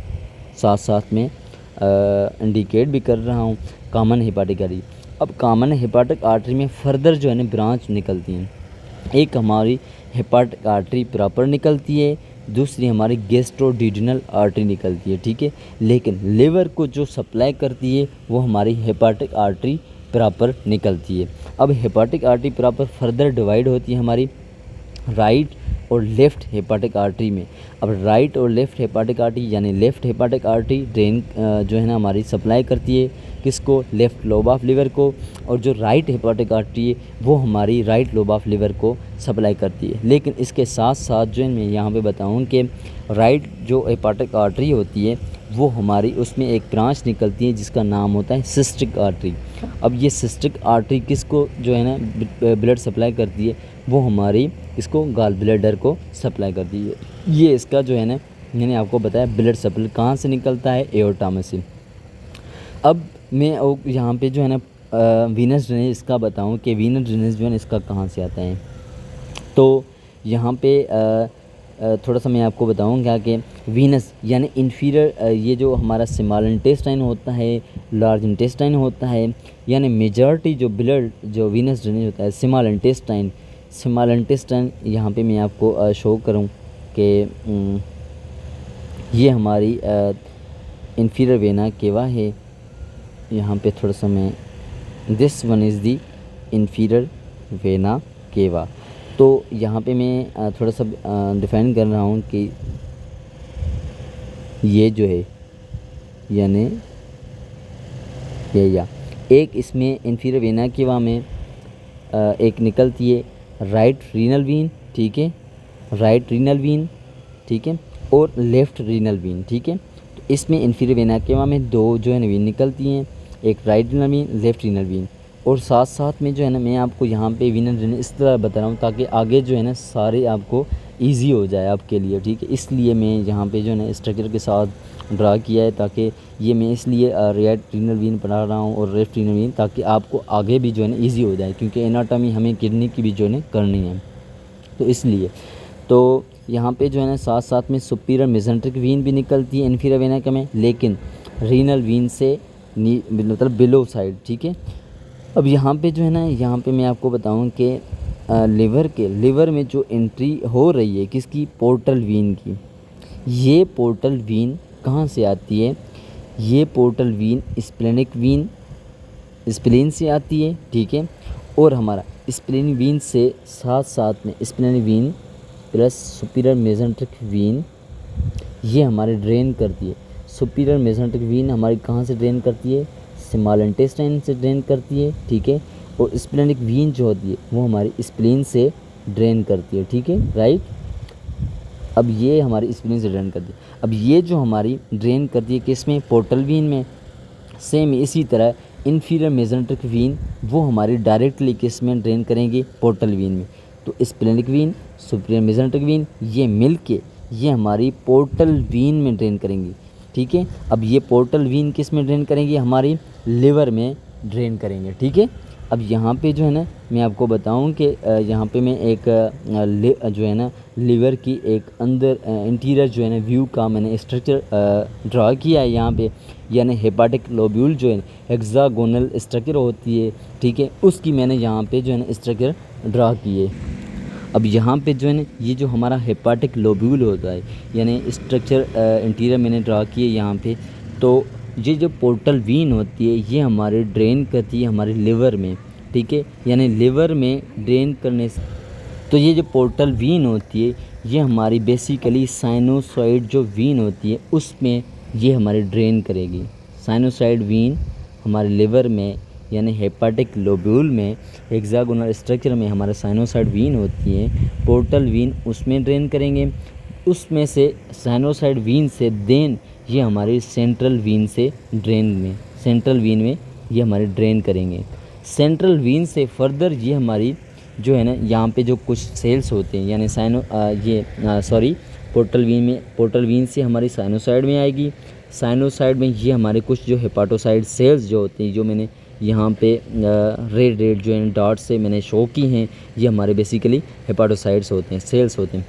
साथ साथ में इंडिकेट भी कर रहा हूँ, कॉमन हेपाटिक आर्टरी। अब कॉमन हेपाटिक आर्टरी में फर्दर जो है ना ब्रांच निकलती हैं, एक हमारी हेपाटिक आर्टरी प्रॉपर निकलती है, दूसरी हमारी गैस्ट्रोड्यूडेनल आर्टरी निकलती है, ठीक है। लेकिन लिवर को जो सप्लाई करती है वो हमारी हेपाटिक आर्टरी प्रॉपर निकलती है। अब hepatic artery proper further divide होती है हमारी राइट और लेफ़्ट हेपाटिक आर्टरी में। अब राइट और लेफ़्ट हेपाटिक आर्टरी यानी लेफ़्ट हेपाटिक आर्टरी ड्रेन जो है ना हमारी सप्लाई करती है किसको, लेफ़्ट लोब ऑफ लिवर को, और जो राइट हेपाटिक आर्टरी है वो हमारी राइट लोब ऑफ लिवर को सप्लाई करती है। लेकिन इसके साथ साथ जो है मैं यहाँ पे बताऊँ कि राइट जो हेपाटिक आर्टरी होती है वो हमारी उसमें एक ब्रांच निकलती है जिसका नाम होता है सिस्टिक आर्टरी। अब ये सिस्टिक आर्टरी किसको जो है ना ब्लड सप्लाई करती है, वो हमारी इसको गॉल ब्लैडर को सप्लाई करती है। ये इसका जो है ना मैंने आपको बताया ब्लड सप्लाई कहाँ से निकलता है, एओर्टा में से। अब मैं यहाँ पे जो है ना वीनस ड्रेनेज इसका बताऊँ कि वीनस ड्रेनेज जो है ना इसका कहाँ से आता है। तो यहाँ पे थोड़ा सा मैं आपको बताऊँगा कि वीनस यानी इन्फीरियर ये जो हमारा स्मॉल इंटेस्टाइन होता है, लार्ज इंटेस्टाइन होता है, यानी मेजॉरिटी जो ब्लड जो वीनस ड्रेनेज होता है स्मॉल इंटेस्टाइन यहाँ पे मैं आपको शो करूँ कि ये हमारी इन्फीरियर वेना केवा है। यहाँ पे थोड़ा सा मैं this one is the inferior vena cava. तो यहाँ पे मैं थोड़ा सा डिफाइन कर रहा हूँ कि ये जो है यानी ये या एक इसमें इन्फीरियर वेना केवा में एक निकलती है राइट रीनल वीन, ठीक है, राइट रीनल वीन, ठीक है, और लेफ़्ट रीनल वीन, ठीक है। तो इसमें इन्फीरियर वेना केवा में दो जो है ना वीन निकलती हैं, एक right renal vein, left renal vein. और साथ साथ में जो है ना मैं आपको यहाँ पे वीनल ड्रेनेज इस तरह बता रहा हूँ ताकि आगे जो है ना सारे आपको इजी हो जाए आपके लिए, ठीक है। इसलिए मैं यहाँ पे जो है ना स्ट्रक्चर के साथ ड्रा किया है ताकि ये मैं इसलिए राइट रीनल वीन पढ़ा रहा हूँ और लेफ्ट रीनल वीन ताकि आपको आगे भी जो है ना ईजी हो जाए, क्योंकि एनाटॉमी हमें किडनी की भी जो है ना करनी है, तो इसलिए। तो यहाँ पे जो है ना साथ साथ में सुपीरियर मेसेंट्रिक वीन भी निकलती है इन्फीरियर वेना के में, लेकिन रीनल वीन से मतलब बिलो साइड, ठीक है। अब यहाँ पे जो है ना यहाँ पे मैं आपको बताऊँ कि लिवर में जो एंट्री हो रही है किसकी, पोर्टल वीन की। ये पोर्टल वीन कहाँ से आती है, ये portal vein splenic vein spleen से आती है, ठीक है। और हमारा स्प्लेनिक वीन से साथ साथ में splenic vein plus superior mesenteric vein ये हमारे ड्रेन करती है। सुपीरियर मेसेंट्रिक वीन हमारी कहाँ से ड्रेन करती है, स्मॉल इंटेस्टाइन से ड्रेन करती है, ठीक है। और स्प्लेनिक वीन जो होती है वो हमारी स्प्लीन से ड्रेन करती है, ठीक है, राइट। अब ये हमारी स्प्लीन से ड्रेन करती है। अब ये जो हमारी ड्रेन करती है किस में, पोर्टल वीन में। सेम इसी तरह इन्फीरियर मेसेंट्रिक वीन वो हमारी डायरेक्टली किस में ड्रेन करेंगे, पोर्टल वीन में। तो splenic vein superior mesenteric vein ये मिल के ये हमारी पोर्टल वीन में ड्रेन करेंगी, ठीक है। अब ये पोर्टल वीन किस में ड्रेन करेंगे, हमारी लिवर में ड्रेन करेंगे, ठीक है। अब यहाँ पे जो है ना मैं आपको बताऊँ कि यहाँ पे मैं एक जो है ना लिवर की एक अंदर इंटीरियर जो है ना व्यू का मैंने स्ट्रक्चर ड्रा किया है यहाँ पे, यानी हेपाटिक लोब्यूल जो है हेक्सागोनल स्ट्रक्चर होती है, ठीक है, उसकी मैंने यहाँ पे जो है ना स्ट्रक्चर ड्रा किए। अब यहाँ पे जो है ना ये जो हमारा हेपाटिक लोब्यूल होता है यानी स्ट्रक्चर इंटीरियर मैंने ड्रा किए यहाँ पे। तो ये जो पोर्टल वीन होती है ये हमारे ड्रेन करती है हमारे लिवर में, ठीक है, यानी लिवर में ड्रेन करने से। तो ये जो पोर्टल वीन होती है ये हमारी बेसिकली साइनोसॉइड जो वीन होती है उसमें ये हमारे ड्रेन करेगी। साइनोसॉइड वीन हमारे लिवर में यानी हेपाटिक लोब्यूल में हेक्सागोनल स्ट्रक्चर में हमारे साइनोसॉइड वीन होती है, पोर्टल वीन उसमें ड्रेन करेंगे। उसमें से साइनोसॉइड वीन से देन ये हमारी सेंट्रल वीन से ड्रेन में, सेंट्रल वीन में ये हमारे ड्रेन करेंगे। सेंट्रल वीन से फर्दर ये हमारी जो है ना यहाँ पे जो कुछ सेल्स होते हैं यानी पोर्टल वीन से हमारी साइनोसॉइड में आएगी। साइनोसॉइड में ये हमारे कुछ जो हेपाटोसाइड सेल्स जो होते हैं जो मैंने यहाँ पे रेड जो है डॉट से मैंने शो की हैं, ये हमारे बेसिकली हेपाटोसाइड्स होते हैं, सेल्स होते हैं।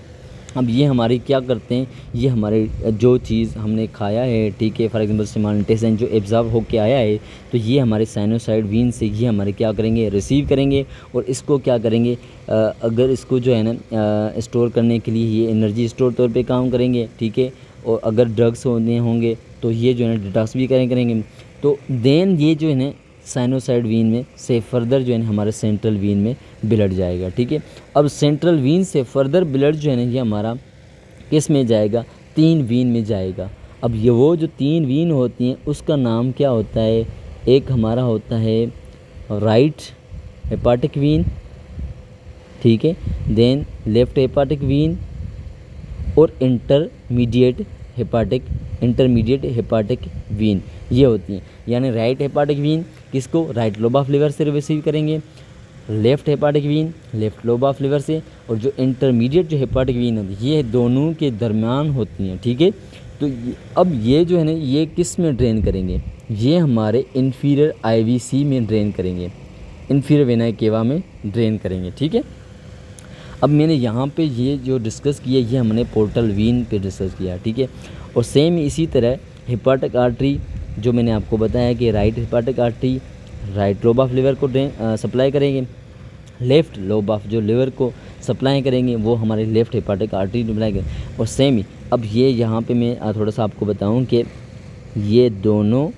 अब ये हमारे क्या करते हैं, ये हमारे जो चीज़ हमने खाया है, ठीक है, फॉर एग्जांपल स्मॉल इंटेस्टाइन जो एब्जॉर्ब होके आया है तो ये हमारे साइनोसॉइड वीन से ये हमारे क्या करेंगे, रिसीव करेंगे और इसको क्या करेंगे, अगर इसको जो है ना स्टोर करने के लिए ये एनर्जी स्टोर तौर पे काम करेंगे, ठीक है। और अगर ड्रग्स होने होंगे तो ये जो है ना डिटॉक्स भी करेंगे। तो देन ये जो है ना साइनोसॉइड वीन में से फर्दर जो है ना हमारे सेंट्रल वीन में ब्लड जाएगा, ठीक है। अब सेंट्रल वीन से फर्दर ब्लड जो है ना ये हमारा किस में जाएगा, 3 वीन में जाएगा। अब ये वो जो 3 वीन होती हैं उसका नाम क्या होता है, एक हमारा होता है राइट हेपाटिक वीन, ठीक है, देन लेफ्ट हेपाटिक वीन और intermediate hepatic intermediate hepatic vein ये होती हैं। यानी राइट हेपाटिक वीन किसको राइट लोब ऑफ लिवर से रिसीव करेंगे, left hepatic vein left lobe of liver से, और जो इंटरमीडिएट जो हेपाटिक वीन होती है ये दोनों के दरमियान होती हैं। ठीक है, तो अब ये जो है ना ये किस में ड्रेन करेंगे, ये हमारे इन्फीरियर आईवीसी में ड्रेन करेंगे, इन्फीरियर वेना केवा में ड्रेन करेंगे। ठीक है, अब मैंने यहाँ पे ये जो डिस्कस किया ये हमने पोर्टल वीन पे डिस्कस किया। ठीक है, और सेम इसी तरह हेपाटिक आर्टरी जो मैंने आपको बताया कि right hepatic artery right lobe of liver को सप्लाई करेंगे, लेफ़्ट लोब ऑफ जो लिवर को सप्लाई करेंगे वो हमारे लेफ़्ट हेपाटिक आर्टरी सप्लाई करेंगे। और सेम ही अब ये यहाँ पे मैं थोड़ा सा आपको बताऊँ कि ये दोनों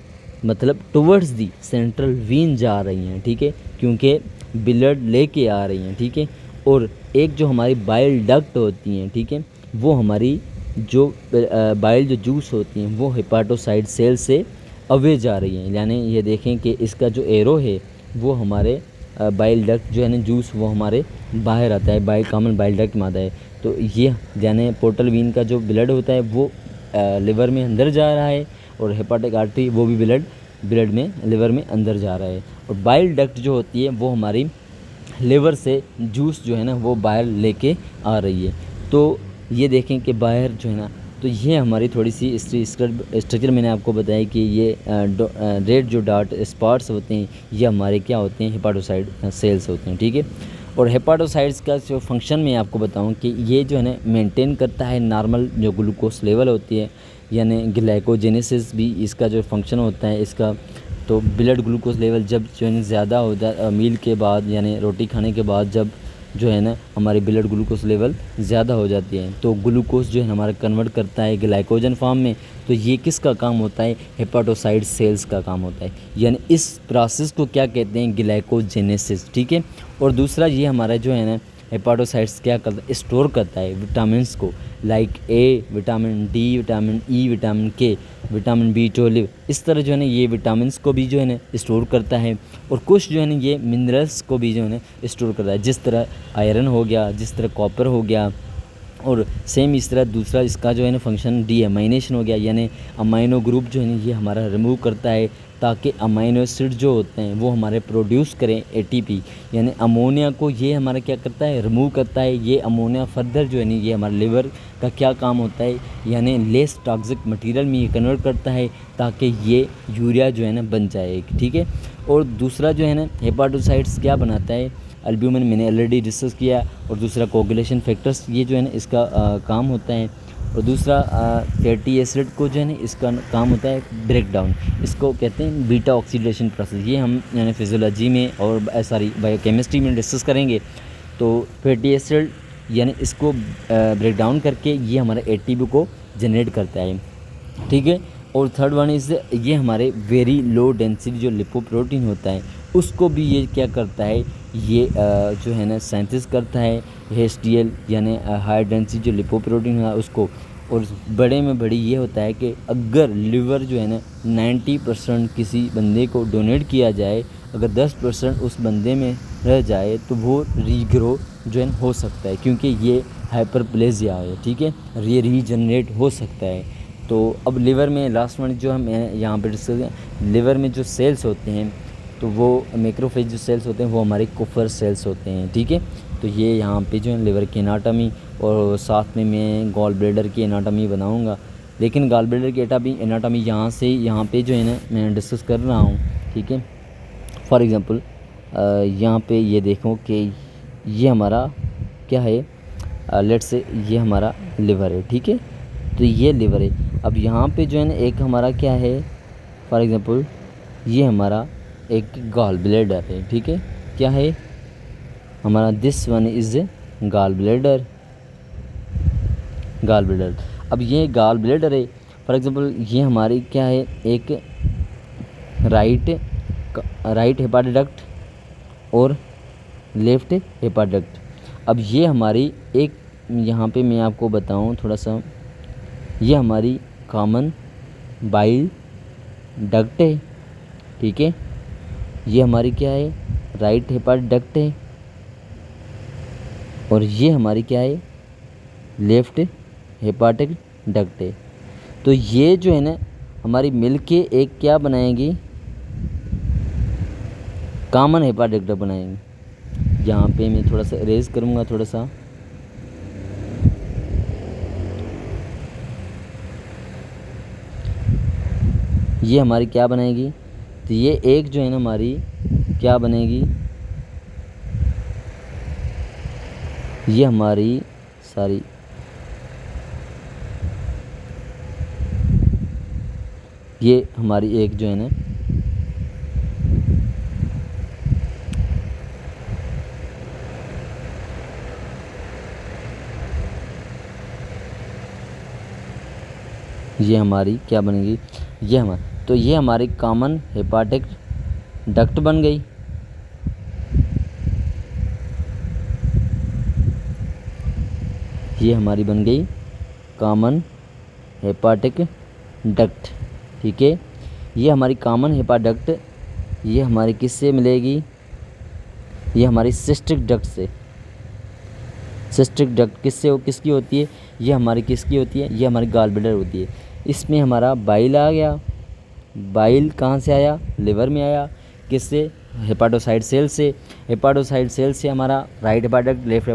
मतलब टुवर्ड्स दी सेंट्रल वीन जा रही हैं। ठीक है, क्योंकि ब्लड लेके आ रही हैं। ठीक है, और एक जो हमारी बाइल डक्ट होती हैं, ठीक है, वो हमारी जो बाइल जो जूस होती हैं वो हेपाटोसाइड सेल से अवे जा रही हैं। यानी ये देखें कि इसका जो एरो है वो हमारे बाइल डक्ट जो है ना जूस वो हमारे बाहर आता है, बाइल कॉमन बाइल डक्ट में आता है। तो ये यानी पोर्टल वीन का जो ब्लड होता है वो लिवर में अंदर जा रहा है, और हेपाटिक आर्टरी वो भी ब्लड में लिवर में अंदर जा रहा है। और बाइल डक्ट जो होती है वो हमारी लिवर से जूस जो है ना वो बाहर लेके आ रही है। तो ये देखें कि बाहर जो है ना, तो ये हमारी थोड़ी सी स्ट्रक्चर मैंने आपको बताया कि ये रेड जो डार्ट स्पॉट्स होते हैं ये हमारे क्या होते हैं, हेपाटोसाइड सेल्स होते हैं। ठीक है, और हेपाटोसाइड्स का जो फंक्शन मैं आपको बताऊं कि ये जो है ना मेंटेन करता है नॉर्मल जो ग्लूकोज लेवल होती है, यानी ग्लाइकोजेनेसिस भी इसका जो फंक्शन होता है इसका। तो ब्लड ग्लूकोज लेवल जब जो है ज़्यादा हो जाए मील के बाद यानी रोटी खाने के बाद जब जो है ना हमारी ब्लड ग्लूकोज लेवल ज़्यादा हो जाती है तो ग्लूकोज जो है हमारा कन्वर्ट करता है ग्लाइकोजन फॉर्म में। तो ये किसका काम होता है, हेपाटोसाइड सेल्स का काम होता है। यानी इस प्रोसेस को क्या कहते हैं, ग्लाइकोजेनेसिस। ठीक है, और दूसरा ये हमारा जो है ना हेपाटोसाइड्स क्या करता है, स्टोर करता है विटामिन्स को, like a, vitamin D, vitamin E, vitamin के, विटामिन B12। इस तरह जो है ना ये विटामिन्स को भी जो है ना स्टोर करता है, और कुछ जो है ना ये मिनरल्स को भी जो है ना स्टोर करता है, जिस तरह आयरन हो गया, जिस तरह कॉपर हो गया। और सेम इस तरह दूसरा इसका जो है ना फंक्शन डीएमाइनेशन हो गया, यानी अमाइनो ग्रुप जो है ना ये हमारा रिमूव करता है ताकि अमाइनो एसिड जो होते हैं वो हमारे प्रोड्यूस करें एटीपी, यानी अमोनिया को ये हमारा क्या करता है, रिमूव करता है। ये अमोनिया फर्दर जो है ना ये हमारे लिवर का क्या काम होता है, यानी लेस टॉक्सिक मटेरियल में ये कन्वर्ट करता है ताकि ये यूरिया जो है ना बन जाए। ठीक है, और दूसरा जो है ना हेपाटोसाइड्स क्या बनाता है, अल्ब्यूमिन मैंने ऑलरेडी डिस्कस किया, और दूसरा कोगुलेशन फैक्टर्स ये जो है ना इसका काम होता है, और दूसरा फैटी एसिड को जो है ना इसका काम होता है ब्रेक डाउन, इसको कहते हैं बीटा ऑक्सीडेशन प्रोसेस। ये हम यानी फिजियोलॉजी में और बायोकेमिस्ट्री में डिस्कस करेंगे। तो फैटी एसिड यानी इसको ब्रेक डाउन करके ये हमारे एटीपी को जनरेट करता है। ठीक है, और थर्ड वन इज़ ये हमारे वेरी लो डेंसिटी जो लिपोप्रोटीन होता है उसको भी ये क्या करता है, ये जो है ना साइंथिस करता है HDL यानी हाई डेंसिटी जो लिपोप्रोटीन है उसको। और बड़े में बड़ी ये होता है कि अगर लिवर जो है ना 90% किसी बंदे को डोनेट किया जाए, अगर 10% उस बंदे में रह जाए तो वो रीग्रो जो है हो सकता है, क्योंकि ये हाइपरप्लेजिया है। ठीक है, ये रीजनरेट हो सकता है। तो अब लिवर में लास्ट वन जो हम यहाँ पर डिस्कस, लिवर में जो सेल्स होते हैं तो वो मैक्रोफेज जो सेल्स होते हैं वो हमारे कुफर सेल्स होते हैं। ठीक है, तो ये यहाँ पे जो है लिवर की एनाटॉमी, और साथ में मैं गॉल ब्लैडर की एनाटॉमी बनाऊँगा, लेकिन गॉल ब्लैडर की एनाटॉमी यहाँ से यहाँ पे जो है ना मैं डिस्कस कर रहा हूँ। ठीक है, फॉर एग्ज़ाम्पल यहाँ पे ये देखो कि ये हमारा क्या है, लेट्स से ये हमारा लिवर है। ठीक है, तो ये लिवर है। अब यहाँ पे जो है ना एक हमारा क्या है, फॉर एग्ज़ाम्पल ये हमारा एक गॉल ब्लैडर है। ठीक है, क्या है हमारा, this one is gall bladder. अब ये गॉल ब्लैडर है, फॉर एग्ज़ाम्पल ये हमारी क्या है, एक राइट हेपाटोडक्ट और लेफ़्ट हेपाटोडक्ट। अब ये हमारी एक, यहाँ पे मैं आपको बताऊँ थोड़ा सा, ये हमारी कॉमन बाइल डक्ट है। ठीक है, ये हमारी क्या है, राइट हेपाटोडक्ट है, और ये हमारी क्या है, लेफ़्ट हेपाटिक डक्ट है। तो ये जो है ना हमारी मिल के एक क्या बनाएंगी, कॉमन हेपाडक्ट बनाएंगे। यहाँ पे मैं थोड़ा सा इरेज करूँगा थोड़ा सा। ये हमारी क्या बनेगी, तो ये एक जो है ना हमारी क्या बनेगी, ये हमारी सारी ये हमारी एक जो है ना ये हमारी क्या बनेगी, ये हमारी, तो ये हमारी कॉमन हेपाटिक डक्ट बन गई। ये हमारी बन गई कॉमन हेपाटिक डक्ट। ठीक है, ये हमारी कॉमन हेपाडक्ट ये हमारी किससे मिलेगी, ये हमारी सिस्टिक डक्ट से। सिस्टिक डक्ट किसकी होती है, ये हमारी किसकी होती है, ये हमारी गॉल ब्लैडर होती है। इसमें हमारा बाइल आ गया। बाइल कहाँ से आया, लिवर में आया। किससे, हेपाटोसाइट सेल से। हेपाटोसाइट सेल से हमारा राइट हेपाडक्ट, लेफ्ट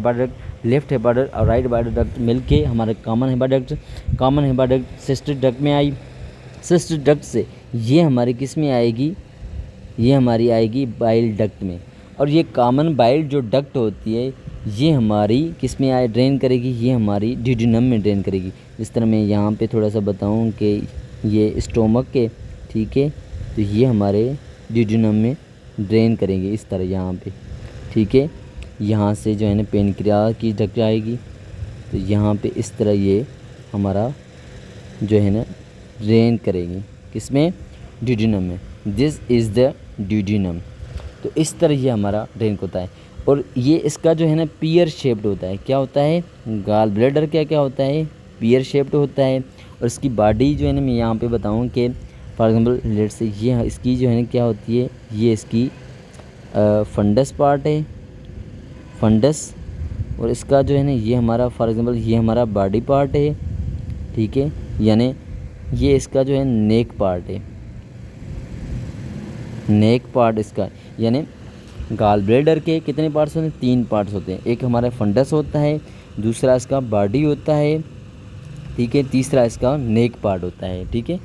हेपाडक्ट और राइट हेपाडक्ट मिलके हमारे कॉमन हेपाडक्ट सिस्टिक डक्ट में आई। सिस्टिक डक्ट से ये हमारी किस में आएगी, ये हमारी आएगी बाइल डक्ट में। और ये कॉमन बाइल जो डक्ट होती है ये हमारी किस में आए, ड्रेन करेगी, ये हमारी ड्यूडेनम में ड्रेन करेगी। इस तरह मैं यहाँ पे थोड़ा सा बताऊँ कि ये स्टोमक के, ठीक है, तो ये हमारे ड्यूडेनम में ड्रेन करेंगे इस तरह यहाँ पे। ठीक है, यहाँ से जो है ना पेनक्रियास की डक्ट आएगी, तो यहाँ पे इस तरह ये हमारा जो है ना ड्रेन करेंगे किसमें, ड्यूडेनम में। This is the duodenum. तो इस तरह ये हमारा ड्रेन होता है। और ये इसका जो है ना पियर शेप्ड होता है। क्या होता है, गॉल ब्लैडर क्या होता है, पियर शेप्ड होता है। और इसकी बॉडी जो है ना मैं यहाँ पे बताऊँ कि फॉर एग्जांपल लेट से ये इसकी जो है ना क्या होती है, ये इसकी फंडस पार्ट है, फंडस। और इसका जो है ना ये हमारा फॉर एग्जांपल ये हमारा बॉडी पार्ट है। ठीक है, यानी ये इसका जो है नेक पार्ट है, नेक पार्ट इसका। यानी गॉल ब्लैडर के कितने पार्ट्स होते हैं, 3 पार्ट्स होते हैं। एक हमारा फंडस होता है, दूसरा इसका बॉडी होता है, ठीक है, तीसरा इसका नेक पार्ट होता है। ठीक है,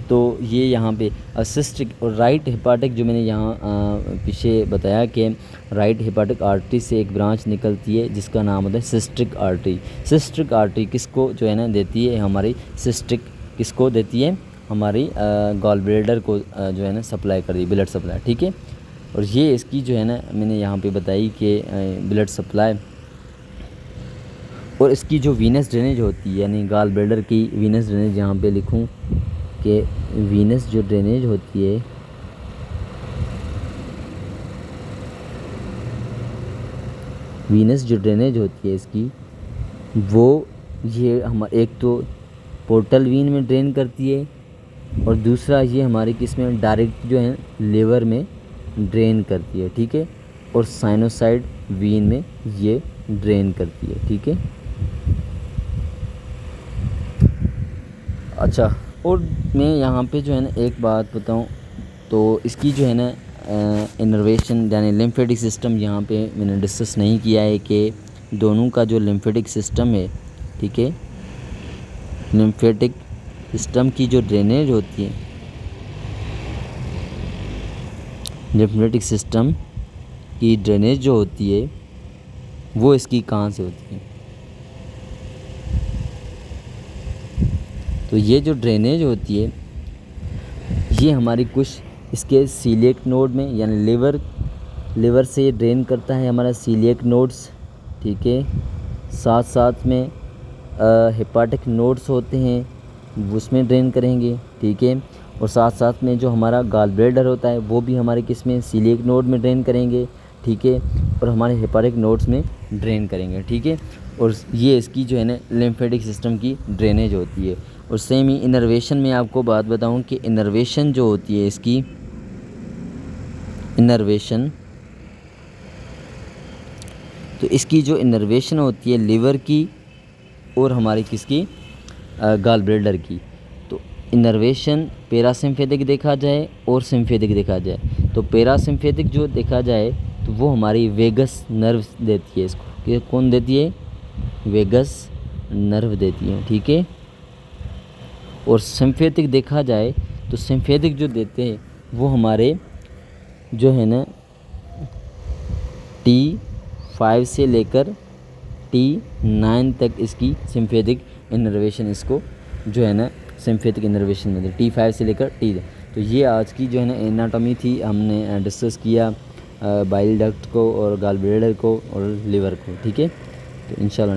तो ये यहाँ पे सिस्टिक और राइट हेपाटिक जो मैंने यहाँ पीछे बताया कि राइट हेपाटिक आर्टरी से एक ब्रांच निकलती है जिसका नाम होता है सिस्टिक आर्टरी। सिस्टिक आर्टरी किसको जो है ना देती है, हमारी सिस्टिक किसको देती है, हमारी गॉल ब्लैडर को जो है ना सप्लाई कर दी, ब्लड सप्लाई। ठीक है, और ये इसकी जो है ना मैंने यहाँ पे बताई कि ब्लड सप्लाई। और इसकी जो वीनस ड्रेनेज होती है, यानी गॉल ब्लैडर की वीनस ड्रेनेज, यहाँ पे लिखूँ कि वीनस जो ड्रेनेज होती है, वीनस जो ड्रेनेज होती है इसकी, वो ये हम एक तो पोर्टल वीन में ड्रेन करती है, और दूसरा ये हमारी किस में डायरेक्ट जो है लिवर में ड्रेन करती है। ठीक है, और साइनोसाइड वीन में ये ड्रेन करती है। ठीक है, अच्छा, और मैं यहाँ पे जो है ना एक बात बताऊँ, तो इसकी जो है ना इनर्वेशन यानी लिम्फेटिक सिस्टम यहाँ पे मैंने डिस्कस नहीं किया है कि दोनों का जो लिम्फेटिक सिस्टम है, ठीक है, लिम्फेटिक सिस्टम की जो ड्रेनेज होती है, लिम्फेटिक सिस्टम की ड्रेनेज जो होती है वो इसकी कहाँ से होती है। तो ये जो ड्रेनेज होती है ये हमारी कुछ इसके सीलिएक नोड में, यानी लिवर से ड्रेन करता है हमारा सीलिएक नोड्स। ठीक है, साथ साथ में हेपाटिक नोड्स होते हैं उसमें ड्रेन करेंगे। ठीक है, और साथ साथ में जो हमारा गॉल ब्लैडर होता है वो भी हमारे किस में, सीलिएक नोड में ड्रेन करेंगे। ठीक है, और हमारे हेपाटिक नोड्स में ड्रेन करेंगे। ठीक है, और ये इसकी जो है ना लिम्फेटिक सिस्टम की ड्रेनेज होती है। और सेम ही इनर्वेशन में आपको बात बताऊं कि इनर्वेशन जो होती है इसकी, इनर्वेशन, तो इसकी जो इनर्वेशन होती है लिवर की और हमारी किसकी, गॉल ब्लैडर की। तो इनर्वेशन पैरासिम्फेटिक देखा जाए और सिम्फेटिक देखा जाए, तो पैरासिम्फेटिक जो देखा जाए तो वो हमारी वेगस नर्व देती है इसको, कि कौन देती है, वेगस नर्व देती है, ठीक है। और सिम्फेटिक देखा जाए तो सिम्फेटिक जो देते हैं वो हमारे जो है ना T5 से लेकर T9 तक इसकी सिम्फेटिक इनर्वेशन इसको जो है ना सिम्फेटिक इनर्वेशन में T5 से लेकर T। तो ये आज की जो है ना एनाटॉमी थी, हमने डिस्कस किया बाइल डक्ट को और गॉल ब्लैडर को और लिवर को, ठीक है। तो इंशाल्लाह